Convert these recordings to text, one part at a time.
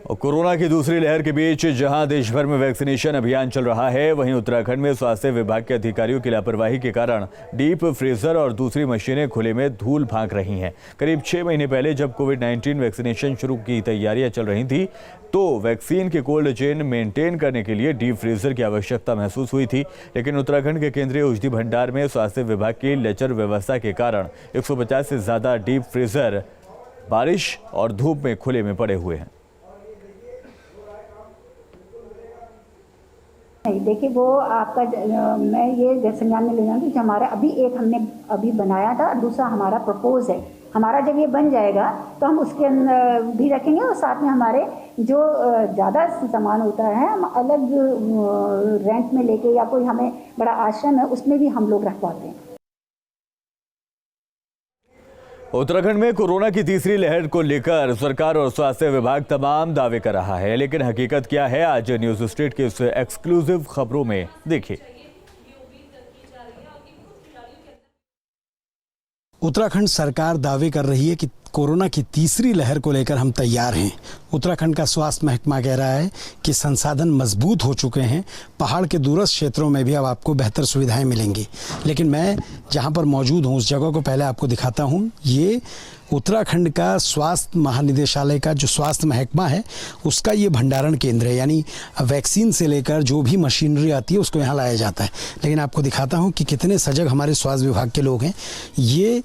और कोरोना की दूसरी लहर के बीच जहां देश भर में वैक्सीनेशन अभियान चल रहा है, वहीं उत्तराखंड में स्वास्थ्य विभाग के अधिकारियों की लापरवाही के कारण डीप फ्रीजर और दूसरी मशीनें खुले में धूल फांक रही हैं। करीब 6 महीने पहले जब कोविड-19 वैक्सीनेशन शुरू की तैयारियां चल रही थी, तो वैक्सीन के कोल्ड चेन मेंटेन करने के लिए डीप फ्रीजर की आवश्यकता महसूस हुई थी। लेकिन उत्तराखंड के केंद्रीय औषधि भंडार में स्वास्थ्य विभाग की लचर व्यवस्था के कारण 150 से ज्यादा डीप फ्रीजर बारिश और धूप में खुले में पड़े हुए हैं। देखिए, वो आपका मैं ये संज्ञान में लेना कि हमारा हमने अभी बनाया था, दूसरा हमारा प्रपोज है। हमारा जब ये बन जाएगा तो हम उसके अंदर भी रखेंगे और साथ में हमारे जो ज़्यादा सामान होता है हम अलग रेंट में लेके या कोई हमें बड़ा आश्रम है उसमें भी हम लोग रखवाते हैं। उत्तराखंड में कोरोना की तीसरी लहर को लेकर सरकार और स्वास्थ्य विभाग तमाम दावे कर रहा है, लेकिन हकीकत क्या है, आज न्यूज स्ट्रीट के इस एक्सक्लूसिव खबरों में देखिए। उत्तराखंड सरकार दावे कर रही है कि कोरोना की तीसरी लहर को लेकर हम तैयार हैं। उत्तराखंड का स्वास्थ्य महकमा कह रहा है कि संसाधन मजबूत हो चुके हैं, पहाड़ के दूरस्थ क्षेत्रों में भी अब आपको बेहतर सुविधाएं मिलेंगी। लेकिन मैं जहां पर मौजूद हूं उस जगह को पहले आपको दिखाता हूं। ये उत्तराखंड का स्वास्थ्य महानिदेशालय का जो स्वास्थ्य महकमा है उसका ये भंडारण केंद्र है, यानी वैक्सीन से लेकर जो भी मशीनरी आती है उसको यहाँ लाया जाता है। लेकिन आपको दिखाता हूँ कि कितने सजग हमारे स्वास्थ्य विभाग के लोग हैं। ये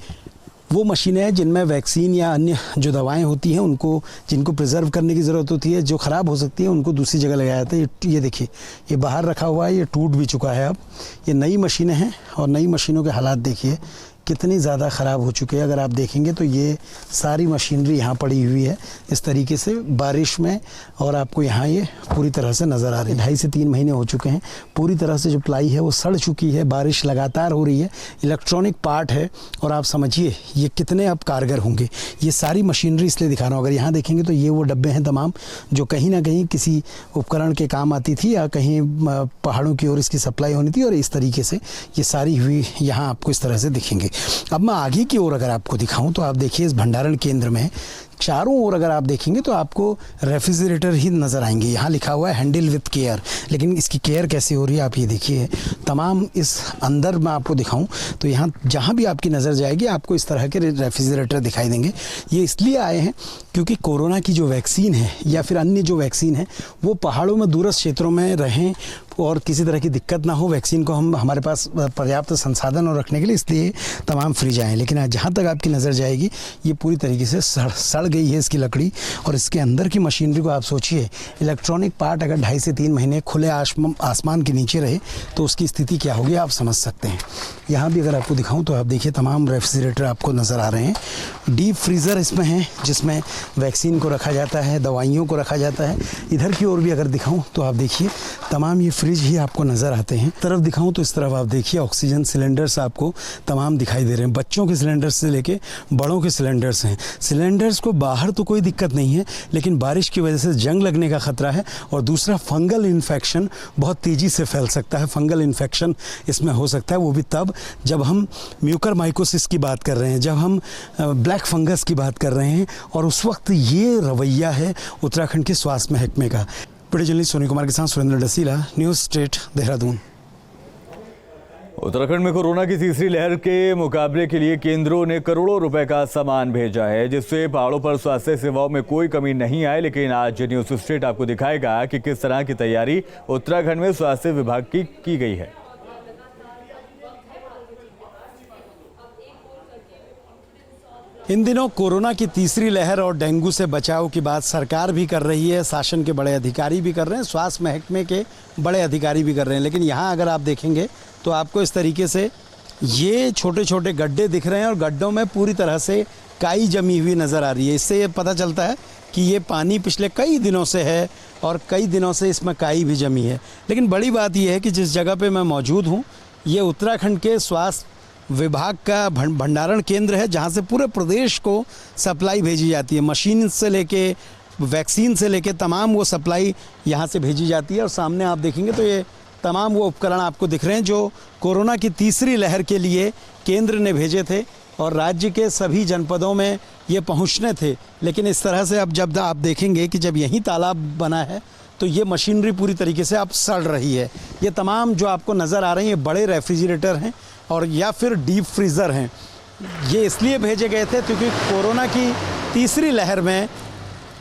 वो मशीनें हैं जिनमें वैक्सीन या अन्य जो दवाएं होती हैं उनको जिनको प्रिजर्व करने की ज़रूरत होती है, जो ख़राब हो सकती है उनको दूसरी जगह लगाया जाता है। ये देखिए, ये बाहर रखा हुआ है, ये टूट भी चुका है। अब ये नई मशीनें हैं और नई मशीनों के हालात देखिए कितनी ज़्यादा ख़राब हो चुके हैं। अगर आप देखेंगे तो ये सारी मशीनरी यहाँ पड़ी हुई है इस तरीके से बारिश में, और आपको यहाँ ये पूरी तरह से नज़र आ रही है। 2.5 से 3 महीने हो चुके हैं, पूरी तरह से जो प्लाई है वो सड़ चुकी है, बारिश लगातार हो रही है, इलेक्ट्रॉनिक पार्ट है और आप समझिए ये कितने अब कारगर होंगे। ये सारी मशीनरी इसलिए दिखा रहा हूँ, अगर यहाँ देखेंगे तो ये वो डब्बे हैं तमाम जो कहीं ना कहीं किसी उपकरण के काम आती थी या कहीं पहाड़ों की ओर इसकी सप्लाई होनी थी, और इस तरीके से ये सारी हुई यहाँ आपको इस तरह से दिखेंगे। अब मैं आगे की ओर अगर आपको दिखाऊं तो आप देखिए इस भंडारण केंद्र में चारों ओर अगर आप देखेंगे तो आपको रेफ्रिजरेटर ही नज़र आएंगे। यहाँ लिखा हुआ है हैंडल विथ केयर, लेकिन इसकी केयर कैसे हो रही है आप ये देखिए। तमाम इस अंदर मैं आपको दिखाऊं तो यहाँ जहाँ भी आपकी नज़र जाएगी आपको इस तरह के रेफ्रिजरेटर दिखाई देंगे। ये इसलिए आए हैं क्योंकि कोरोना की जो वैक्सीन है या फिर अन्य जो वैक्सीन है वो पहाड़ों में दूरस्थ क्षेत्रों में रहें और किसी तरह की दिक्कत ना हो। वैक्सीन को हमारे पास पर्याप्त संसाधन और रखने के लिए इसलिए तमाम फ्रिज आए हैं। लेकिन जहाँ तक आपकी नज़र जाएगी ये पूरी तरीके से सड़ गई है इसकी लकड़ी, और इसके अंदर की मशीनरी को आप सोचिए, इलेक्ट्रॉनिक पार्ट अगर 2.5 से 3 महीने खुले आसमान के नीचे रहे तो उसकी स्थिति क्या होगी आप समझ सकते हैं। यहाँ भी अगर आपको दिखाऊँ तो आप देखिए तमाम रेफ्रिजरेटर आपको नज़र आ रहे हैं। डीप फ्रीज़र इसमें हैं जिसमें वैक्सीन को रखा जाता है, दवाइयों को रखा जाता है। इधर की ओर भी अगर दिखाऊँ तो आप देखिए तमाम ये फ्रिज ही आपको नज़र आते हैं। तरफ दिखाऊं तो इस तरफ आप देखिए ऑक्सीजन सिलेंडर्स आपको तमाम दिखाई दे रहे हैं। बच्चों के सिलेंडर्स से लेके बड़ों के सिलेंडर्स हैं। सिलेंडर्स को बाहर तो कोई दिक्कत नहीं है, लेकिन बारिश की वजह से जंग लगने का खतरा है, और दूसरा फंगल इन्फेक्शन बहुत तेज़ी से फैल सकता है। फंगल इन्फेक्शन इसमें हो सकता है, वो भी तब जब हम म्यूकरमाइकोसिस की बात कर रहे हैं, जब हम ब्लैक फंगस की बात कर रहे हैं, और उस वक्त ये रवैया है उत्तराखंड के स्वास्थ्य महकमे का। वीडियो जर्नलिस्ट सोनी कुमार के साथ सुरेंद्र डसीला, न्यूज़ स्ट्रीट, देहरादून। उत्तराखंड में कोरोना की तीसरी लहर के मुकाबले के लिए केंद्रों ने करोड़ों रुपए का सामान भेजा है, जिससे पहाड़ों पर स्वास्थ्य सेवाओं में कोई कमी नहीं आए। लेकिन आज न्यूज़ स्ट्रीट आपको दिखाएगा कि किस तरह की तैयारी उत्तराखंड में स्वास्थ्य विभाग की गई है। इन दिनों कोरोना की तीसरी लहर और डेंगू से बचाव की बात सरकार भी कर रही है, शासन के बड़े अधिकारी भी कर रहे हैं, स्वास्थ्य महकमे के बड़े अधिकारी भी कर रहे हैं। लेकिन यहाँ अगर आप देखेंगे तो आपको इस तरीके से ये छोटे छोटे गड्ढे दिख रहे हैं और गड्ढों में पूरी तरह से काई जमी हुई नज़र आ रही है। इससे ये पता चलता है कि ये पानी पिछले कई दिनों से है और कई दिनों से इसमें काई भी जमी है। लेकिन बड़ी बात यह है कि जिस जगह पर मैं मौजूद हूँ ये उत्तराखंड के स्वास्थ्य विभाग का भंडारण केंद्र है, जहां से पूरे प्रदेश को सप्लाई भेजी जाती है। मशीन से लेके वैक्सीन से लेके तमाम वो सप्लाई यहां से भेजी जाती है। और सामने आप देखेंगे तो ये तमाम वो उपकरण आपको दिख रहे हैं जो कोरोना की तीसरी लहर के लिए केंद्र ने भेजे थे। और राज्य के सभी जनपदों में ये पहुंचने थे, लेकिन इस तरह से अब जब आप देखेंगे कि जब यहीं तालाब बना है तो ये मशीनरी पूरी तरीके से अब सड़ रही है। ये तमाम जो आपको नज़र आ रही हैं बड़े रेफ्रिजरेटर हैं और या फिर डीप फ्रीज़र हैं। ये इसलिए भेजे गए थे क्योंकि कोरोना की तीसरी लहर में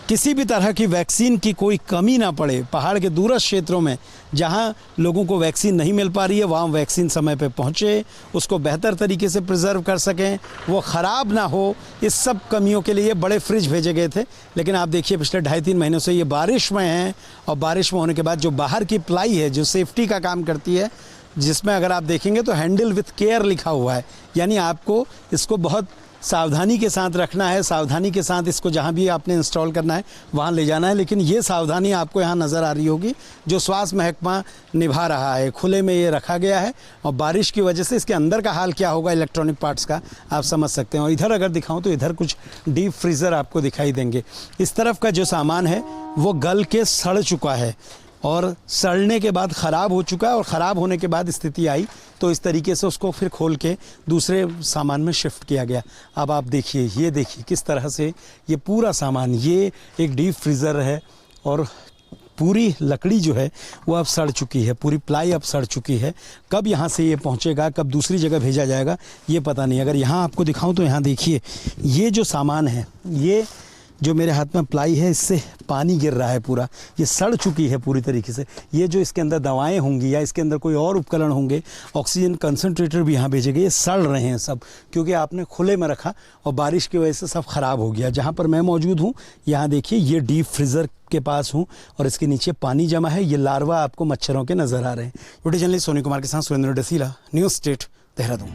किसी भी तरह की वैक्सीन की कोई कमी ना पड़े। पहाड़ के दूरस्थ क्षेत्रों में जहां लोगों को वैक्सीन नहीं मिल पा रही है वहां वैक्सीन समय पे पहुंचे, उसको बेहतर तरीके से प्रिजर्व कर सकें, वो ख़राब ना हो। इस सब कमियों के लिए बड़े फ्रिज भेजे गए थे। लेकिन आप देखिए पिछले 2.5-3 महीनों से ये बारिश में हैं और बारिश में होने के बाद जो बाहर की प्लाई है जो सेफ्टी का काम करती है, जिसमें अगर आप देखेंगे तो हैंडल विथ केयर लिखा हुआ है, यानी आपको इसको बहुत सावधानी के साथ रखना है, सावधानी के साथ इसको जहाँ भी आपने इंस्टॉल करना है वहाँ ले जाना है। लेकिन ये सावधानी आपको यहाँ नज़र आ रही होगी जो स्वास्थ्य महकमा निभा रहा है। खुले में ये रखा गया है और बारिश की वजह से इसके अंदर का हाल क्या होगा इलेक्ट्रॉनिक पार्ट्स का आप समझ सकते हैं। और इधर अगर दिखाऊं तो इधर कुछ डीप फ्रीज़र आपको दिखाई देंगे। इस तरफ का जो सामान है वो गल के सड़ चुका है और सड़ने के बाद ख़राब हो चुका है और ख़राब होने के बाद स्थिति आई तो इस तरीके से उसको फिर खोल के दूसरे सामान में शिफ्ट किया गया। अब आप देखिए, ये देखिए किस तरह से ये पूरा सामान, ये एक डीप फ्रीज़र है और पूरी लकड़ी जो है वो अब सड़ चुकी है, पूरी प्लाई अब सड़ चुकी है। कब यहाँ से ये पहुँचेगा, कब दूसरी जगह भेजा जाएगा ये पता नहीं। अगर यहाँ आपको दिखाऊँ तो यहाँ देखिए ये जो सामान है, ये जो मेरे हाथ में प्लाई है इससे पानी गिर रहा है, पूरा ये सड़ चुकी है पूरी तरीके से। ये जो इसके अंदर दवाएं होंगी या इसके अंदर कोई और उपकरण होंगे, ऑक्सीजन कंसंट्रेटर भी यहाँ भेजे गए, ये सड़ रहे हैं सब क्योंकि आपने खुले में रखा और बारिश की वजह से सब ख़राब हो गया। जहाँ पर मैं मौजूद हूँ यहाँ देखिए ये डीप फ्रीज़र के पास हूँ और इसके नीचे पानी जमा है। ये लार्वा आपको मच्छरों के नज़र आ रहे हैं। वीडियो जर्नलिस्ट सोनी कुमार के साथ सुरेंद्र डसीला, न्यूज़ स्टेट, देहरादून।